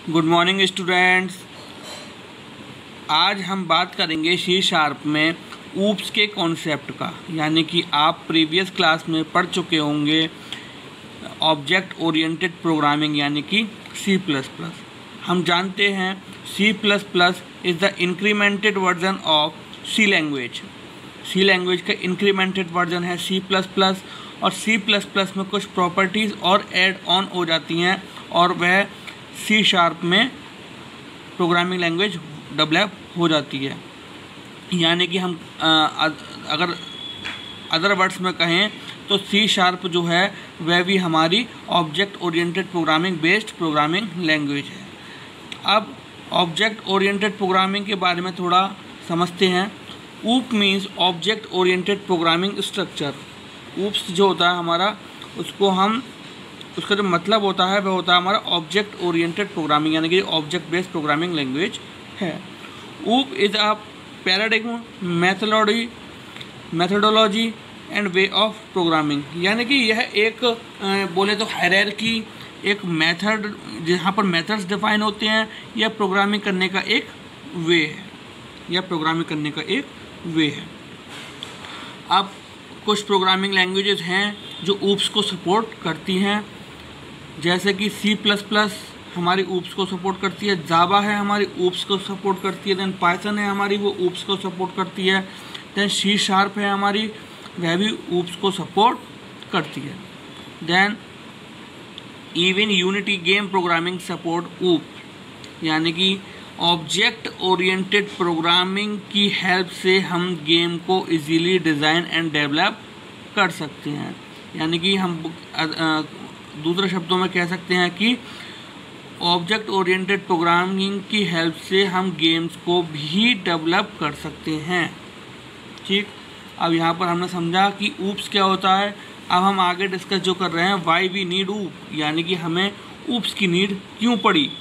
Good morning students. आज हम बात करेंगे सी शार्प में ऊप्स के कॉन्सेप्ट का, यानी कि आप प्रीवियस क्लास में पढ़ चुके होंगे ऑब्जेक्ट ओरिएंटेड प्रोग्रामिंग यानी कि सी प्लस प्लस। हम जानते हैं C plus plus is the incremented version of C language. C language का इंक्रीमेंटेड वर्जन है सी प्लस प्लस, और सी प्लस प्लस में कुछ प्रॉपर्टीज़ और ऐड ऑन हो जाती हैं और वह सी शार्प में प्रोग्रामिंग लैंग्वेज डेवलप हो जाती है। यानी कि हम अगर अदर वर्ड्स में कहें तो सी शार्प जो है वह भी हमारी object oriented programming based programming language है। अब ऑब्जेक्ट ओरिएंटेड प्रोग्रामिंग के बारे में थोड़ा समझते हैं। ऊप means object oriented programming structure. Oops जो होता है हमारा, उसका जो मतलब होता है वह होता है हमारा ऑब्जेक्ट ओरिएंटेड प्रोग्रामिंग, यानी कि ऑब्जेक्ट बेस्ड प्रोग्रामिंग लैंग्वेज है। ऊप is a paradigm methodology and way of programming, यानी कि यह एक बोले तो हायरार्की, एक मेथड जहाँ पर मेथड्स डिफाइन होते हैं, या प्रोग्रामिंग करने का एक वे है, अब कुछ प्रोग्रामिंग लैंग्वेजेस हैं जो ऊप्स को सपोर्ट करती हैं, जैसे कि सी प्लस प्लस हमारी ऊप्स को सपोर्ट करती है, जावा है हमारी ऊप्स को सपोर्ट करती है, देन पाइथन है हमारी वो ऊप्स को सपोर्ट करती है, देन सी शार्प है हमारी वह भी ऊप्स को सपोर्ट करती है। Then even Unity game programming support OOP, यानी कि ऑब्जेक्ट ओरिएंटेड प्रोग्रामिंग की हेल्प से हम गेम को इजीली डिज़ाइन एंड डेवलप कर सकते हैं। यानी कि हम दूसरे शब्दों में कह सकते हैं कि ऑब्जेक्ट ओरिएंटेड प्रोग्रामिंग की हेल्प से हम गेम्स को भी डेवलप कर सकते हैं। ठीक, अब यहाँ पर हमने समझा कि ऊप्स क्या होता है। अब हम आगे डिस्कस जो कर रहे हैं वाई वी नीड ऊप, यानी कि हमें ऊप्स की नीड क्यों पड़ी,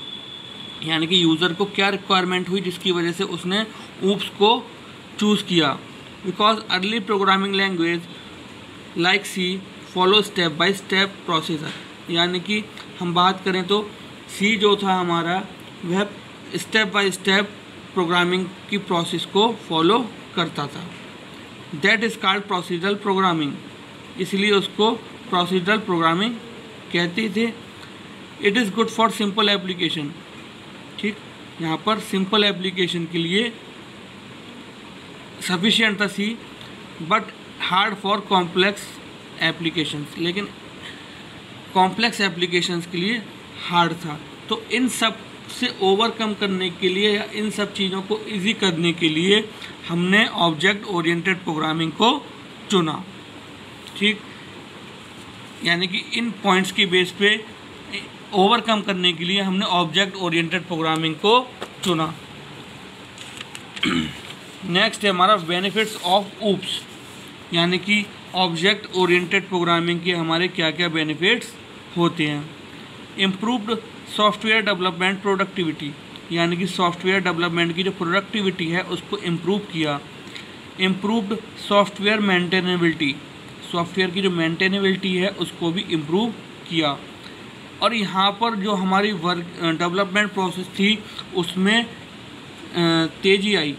यानी कि यूज़र को क्या रिक्वायरमेंट हुई जिसकी वजह से उसने ऊप्स को चूज़ किया। Because early programming language like C follow step by step procedure, यानी कि हम बात करें तो सी जो था हमारा वह स्टेप बाय स्टेप प्रोग्रामिंग की प्रोसेस को फॉलो करता था। That is called procedural programming, इसलिए उसको प्रोसीजरल प्रोग्रामिंग कहते थे। It is good for simple application. ठीक, यहाँ पर सिंपल एप्लीकेशन के लिए सफिशिएंट था C, but hard for complex applications, लेकिन कॉम्प्लेक्स एप्लीकेशंस के लिए हार्ड था। तो इन सब से ओवरकम करने के लिए या इन सब चीज़ों को इजी करने के लिए हमने ऑब्जेक्ट ओरिएंटेड प्रोग्रामिंग को चुना। ठीक, यानी कि इन पॉइंट्स की बेस पे ओवरकम करने के लिए हमने ऑब्जेक्ट ओरिएंटेड प्रोग्रामिंग को चुना। नेक्स्ट है हमारा बेनिफिट्स ऑफ ऊप्स, यानी कि ऑब्जेक्ट ओरिएंटेड प्रोग्रामिंग के हमारे क्या क्या बेनिफिट्स होते हैं। इम्प्रूव्ड सॉफ्टवेयर डेवलपमेंट प्रोडक्टिविटी, यानी कि सॉफ्टवेयर डेवलपमेंट की जो प्रोडक्टिविटी है उसको इम्प्रूव किया। इम्प्रूव्ड सॉफ्टवेयर मेंटेनेबिलिटी, सॉफ्टवेयर की जो मेंटेनेबिलिटी है उसको भी इम्प्रूव किया। और यहाँ पर जो हमारी डेवलपमेंट प्रोसेस थी उसमें तेज़ी आई,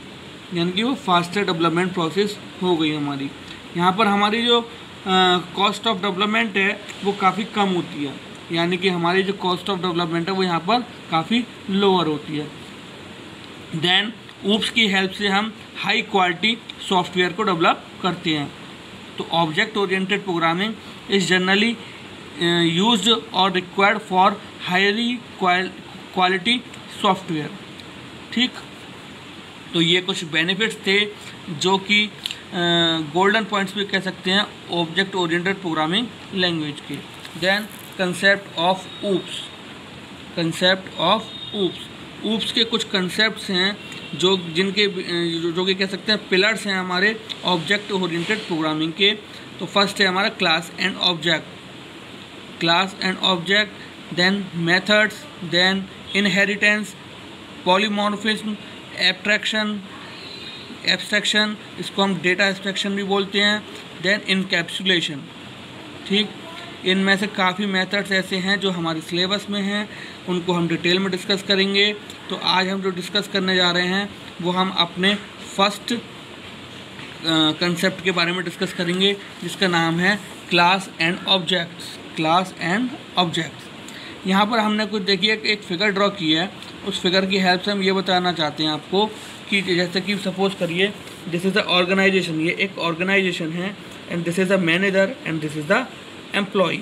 यानी कि वो फास्टर डेवलपमेंट प्रोसेस हो गई हमारी। यहाँ पर हमारी जो कॉस्ट ऑफ डेवलपमेंट है वो काफ़ी कम होती है, यानी कि हमारी जो कॉस्ट ऑफ डेवलपमेंट है वो यहाँ पर काफ़ी लोअर होती है। देन ऊप्स की हेल्प से हम हाई क्वालिटी सॉफ्टवेयर को डेवलप करते हैं। तो object oriented programming is generally used और required for highly quality software. ठीक, तो ये कुछ बेनिफिट्स थे जो कि गोल्डन पॉइंट्स भी कह सकते हैं ऑब्जेक्ट ओरिएंटेड प्रोग्रामिंग लैंग्वेज के। Then concept of OOPs, OOPs के कुछ कंसेप्ट्स हैं जो कि कह सकते हैं पिलर्स हैं हमारे ऑब्जेक्ट ओरिएंटेड प्रोग्रामिंग के। तो फर्स्ट है हमारा class and object, then methods, then inheritance, polymorphism, abstraction, इसको हम डेटा एब्स्ट्रैक्शन भी बोलते हैं, देन इनकैप्सुलेशन। ठीक, इनमें से काफ़ी मेथड्स ऐसे हैं जो हमारे सिलेबस में हैं, उनको हम डिटेल में डिस्कस करेंगे। तो आज हम जो डिस्कस करने जा रहे हैं वो हम अपने फर्स्ट कंसेप्ट के बारे में डिस्कस करेंगे, जिसका नाम है class and objects. Class and objects. यहाँ पर हमने कुछ देखिए एक फिगर ड्रॉ की है, उस फिगर की हेल्प से हम ये बताना चाहते हैं आपको कि जैसे कि सपोज करिए दिस इज़ द ऑर्गेनाइजेशन, ये एक ऑर्गेनाइजेशन है, and this is the manager and this is the employee.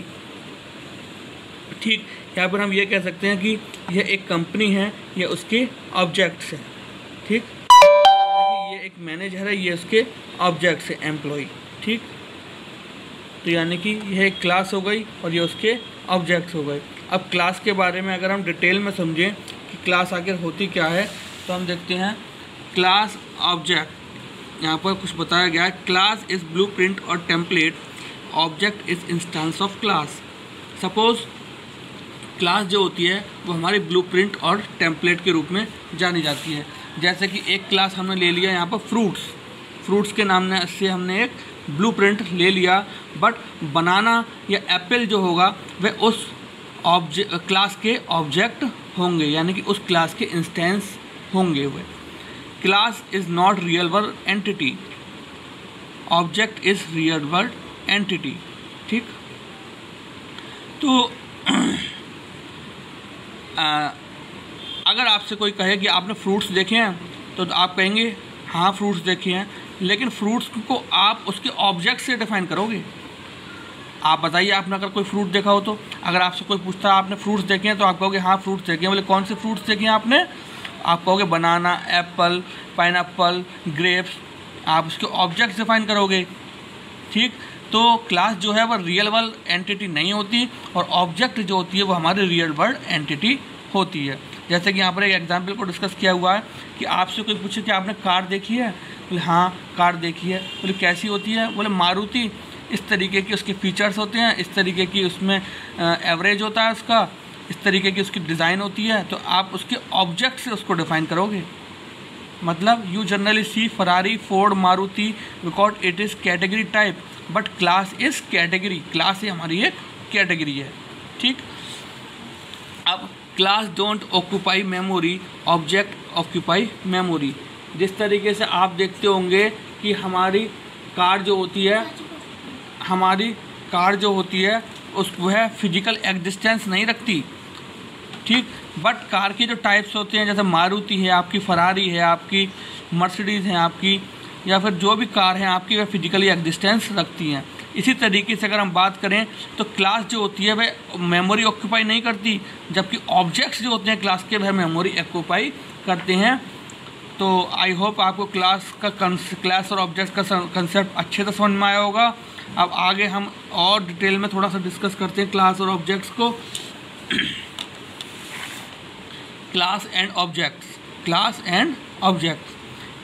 ठीक, यहाँ पर हम ये कह सकते हैं कि यह एक कंपनी है, ये उसके ऑब्जेक्ट्स हैं। ठीक, ये एक मैनेजर है, ये उसके ऑब्जेक्ट्स है, एम्प्लॉय। ठीक, तो यानी कि यह एक क्लास हो गई और ये उसके ऑब्जेक्ट्स हो गए। अब क्लास के बारे में अगर हम डिटेल में समझें कि क्लास आखिर होती क्या है, तो हम देखते हैं क्लास ऑब्जेक्ट। यहाँ पर कुछ बताया गया है, क्लास इज़ ब्लूप्रिंट और template, object is instance of class. Suppose class जो होती है वो हमारी ब्लूप्रिंट और टेम्पलेट के रूप में जानी जाती है। जैसे कि एक क्लास हमने ले लिया यहाँ पर फ्रूट्स के नाम से हमने एक ब्लूप्रिंट ले लिया, बट बनाना या एप्पल जो होगा वह उस क्लास के ऑब्जेक्ट होंगे, यानी कि उस क्लास के इंस्टेंस होंगे वे। Class is not real world entity, object is real world entity. ठीक, तो अगर आपसे कोई कहे कि आपने फ्रूट्स देखे हैं, तो आप कहेंगे हाँ फ्रूट्स देखे हैं, लेकिन फ्रूट्स को आप उसके ऑब्जेक्ट से डिफाइन करोगे। आप बताइए, आपने अगर कोई फ्रूट देखा हो तो अगर आपसे कोई पूछता है आपने फ्रूट्स देखे हैं, तो आप कहोगे हाँ फ्रूट्स देखे हैं। बोले कौन से फ्रूट्स देखे हैं आपने? आप कहोगे बनाना, एप्पल, पाइनएप्पल, ग्रेप्स। आप उसके ऑब्जेक्ट डिफाइन करोगे। ठीक, तो क्लास जो है वह रियल वर्ल्ड एंटिटी नहीं होती, और ऑब्जेक्ट जो होती है वो हमारी रियल वर्ल्ड एंटिटी होती है। जैसे कि यहाँ पर एक एग्जाम्पल को डिस्कस किया हुआ है कि आपसे कोई पूछे कि आपने कार देखी है, बोले हाँ कार देखी है। बोले कैसी होती है? बोले मारुति, इस तरीके के उसके फीचर्स होते हैं, इस तरीके की उसमें एवरेज होता है उसका, इस तरीके की उसकी डिज़ाइन होती है। तो आप उसके ऑब्जेक्ट से उसको डिफाइन करोगे। मतलब you generally see Ferrari, Ford, Maruti because it is category type, but class is category. Class ही हमारी एक कैटेगरी है। ठीक, अब class don't occupy memory, object occupy memory. जिस तरीके से आप देखते होंगे कि हमारी कार जो होती है उस वह फिजिकल एग्जिस्टेंस नहीं रखती। ठीक, बट कार के जो टाइप्स होते हैं, जैसे मारुति है आपकी, फरारी है आपकी, मर्सिडीज़ है आपकी, या फिर जो भी कार है आपकी, वह फिजिकली एग्जिस्टेंस रखती हैं। इसी तरीके से अगर हम बात करें तो क्लास जो होती है वह मेमोरी ऑक्यूपाई नहीं करती, जबकि ऑब्जेक्ट्स जो होते हैं क्लास के वह मेमोरी ऑक्यूपाई करते हैं। तो आई होप आपको क्लास और ऑब्जेक्ट का कंसेप्ट अच्छे से समझ में आया होगा। अब आगे हम और डिटेल में थोड़ा सा डिस्कस करते हैं क्लास और ऑब्जेक्ट्स को। Class and objects. Class and objects.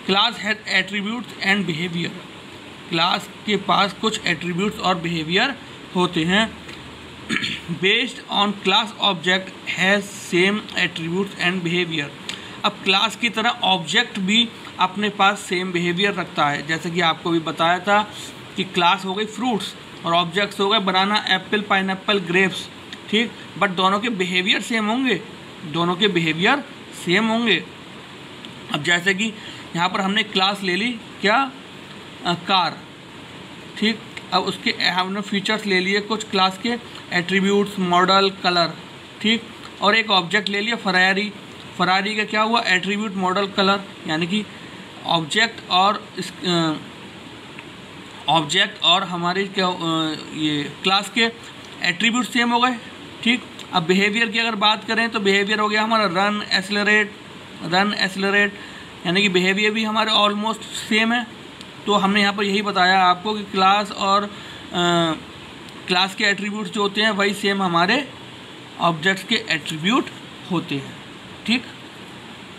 Class has attributes and behaviour. Class के पास कुछ एट्रीब्यूट्स और बिहेवियर होते हैं। Based on class object has same attributes and behaviour. अब क्लास की तरह ऑब्जेक्ट भी अपने पास सेम बिहेवियर रखता है। जैसे कि आपको भी बताया था कि क्लास हो गई फ्रूट्स और ऑब्जेक्ट्स हो गए बनाना, एप्पल, पाइनएप्पल, ग्रेप्स। ठीक, बट दोनों के बिहेवियर सेम होंगे, दोनों के बिहेवियर सेम होंगे। अब जैसे कि यहाँ पर हमने क्लास ले ली क्या, कार। ठीक, अब उसके हमने फीचर्स ले लिए कुछ क्लास के, एट्रीब्यूट्स, मॉडल, कलर। ठीक, और एक ऑब्जेक्ट ले लिया फरारी। फरारी का क्या हुआ, एट्रीब्यूट, मॉडल, कलर, यानी कि ऑब्जेक्ट और हमारे क्या ये क्लास के एट्रीब्यूट सेम हो गए। ठीक, अब बिहेवियर की अगर बात करें तो बिहेवियर हो गया हमारा रन, एसलरेट, यानी कि बिहेवियर भी हमारे ऑलमोस्ट सेम है। तो हमने यहाँ पर यही बताया आपको कि क्लास और क्लास के एट्रीब्यूट्स जो होते हैं वही सेम हमारे ऑब्जेक्ट्स के एट्रीब्यूट होते हैं। ठीक,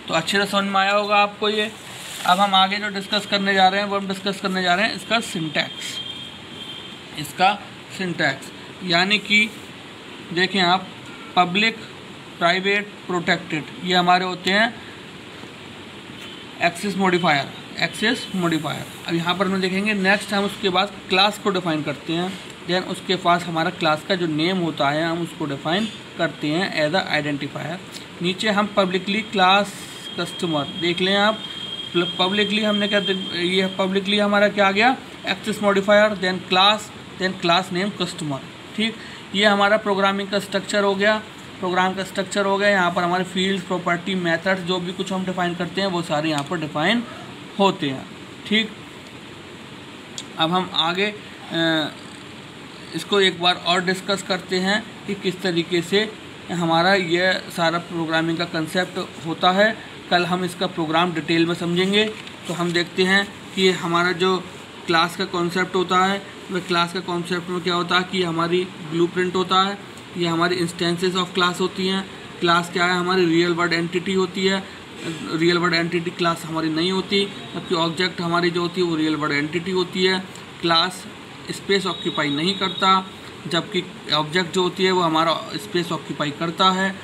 तो अच्छे से समझ में आया होगा आपको ये। अब हम आगे जो डिस्कस करने जा रहे हैं वो हम डिस्कस करने जा रहे हैं इसका सिंटैक्स। यानी कि देखें आप, पब्लिक, प्राइवेट, प्रोटेक्टेड, ये हमारे होते हैं एक्सेस मॉडिफायर। अब यहाँ पर हम देखेंगे नेक्स्ट हम उसके बाद क्लास को डिफाइन करते हैं। देन उसके पास हमारा क्लास का जो नेम होता है हम उसको डिफाइन करते हैं एज अ आइडेंटिफायर। नीचे हम पब्लिकली क्लास कस्टमर देख लें आप, पब्लिकली हमने क्या, ये पब्लिकली हमारा क्या आ गया, access modifier, then class name customer. ठीक, ये हमारा प्रोग्रामिंग का स्ट्रक्चर हो गया, प्रोग्राम का स्ट्रक्चर हो गया। यहाँ पर हमारे फील्ड, प्रॉपर्टी, मेथड जो भी कुछ हम डिफाइन करते हैं वो सारे यहाँ पर डिफाइन होते हैं। ठीक, अब हम आगे इसको एक बार और डिस्कस करते हैं कि किस तरीके से हमारा ये सारा प्रोग्रामिंग का कंसेप्ट होता है। कल हम इसका प्रोग्राम डिटेल में समझेंगे। तो हम देखते हैं कि हमारा जो क्लास का कॉन्सेप्ट होता है, वह क्लास का कॉन्सेप्ट में क्या होता है कि हमारी ब्लूप्रिंट होता है, ये हमारी इंस्टेंसेस ऑफ क्लास होती हैं। क्लास क्या है, हमारी रियल वर्ल्ड एंटिटी होती है। रियल वर्ल्ड एंटिटी क्लास हमारी नहीं होती, जबकि ऑब्जेक्ट हमारी जो होती है वो रियल वर्ल्ड एंटिटी होती है। क्लास स्पेस ऑक्यूपाई नहीं करता, जबकि ऑब्जेक्ट जो होती है वो हमारा स्पेस ऑक्यूपाई करता है।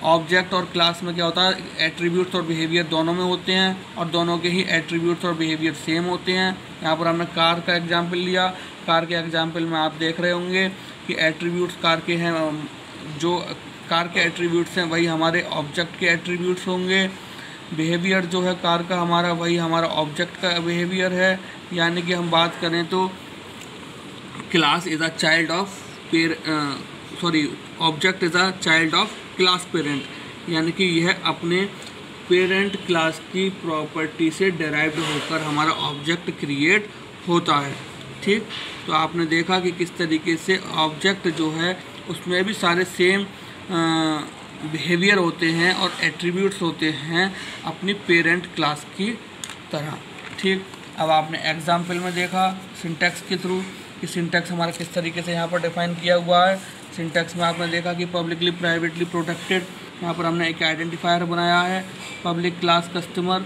ऑब्जेक्ट और क्लास में क्या होता है, एट्रीब्यूट्स और बिहेवियर दोनों में होते हैं, और दोनों के ही एट्रीब्यूट्स और बिहेवियर सेम होते हैं। यहाँ पर हमने कार का एग्जांपल लिया। कार के एग्जांपल में आप देख रहे होंगे कि एट्रीब्यूट्स कार के हैं, जो कार के एट्रीब्यूट्स हैं वही हमारे ऑब्जेक्ट के एट्रीब्यूट्स होंगे। बिहेवियर जो है कार का हमारा, वही हमारा ऑब्जेक्ट का बिहेवियर है। यानी कि हम बात करें तो class is a child of object is a child of class parent, यानी कि यह अपने पेरेंट क्लास की प्रॉपर्टी से डिराइव्ड होकर हमारा ऑब्जेक्ट क्रिएट होता है। ठीक, तो आपने देखा कि किस तरीके से ऑब्जेक्ट जो है उसमें भी सारे सेम बिहेवियर होते हैं और एट्रीब्यूट्स होते हैं अपनी पेरेंट क्लास की तरह। ठीक, अब आपने एग्जाम्पल में देखा सिंटैक्स के थ्रू कि सिंटैक्स हमारा किस तरीके से यहाँ पर डिफाइन किया हुआ है। सिंटैक्स में आपने देखा कि पब्लिकली, प्राइवेटली प्रोटेक्टेड, यहाँ पर हमने एक आइडेंटिफायर बनाया है, पब्लिक क्लास कस्टमर।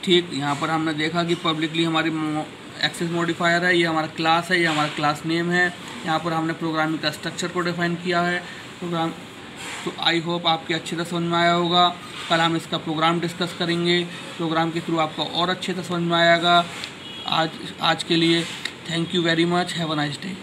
ठीक, यहाँ पर हमने देखा कि पब्लिकली हमारी एक्सेस मॉडिफायर है, ये हमारा क्लास है, ये हमारा क्लास नेम है। यहाँ पर हमने प्रोग्रामिंग का स्ट्रक्चर को डिफाइन किया है प्रोग्राम। तो आई होप आपके अच्छे से समझ में आया होगा। कल हम इसका प्रोग्राम डिस्कस करेंगे, प्रोग्राम के थ्रू आपको और अच्छे से समझ में आएगा। आज के लिए thank you very much, have a nice day.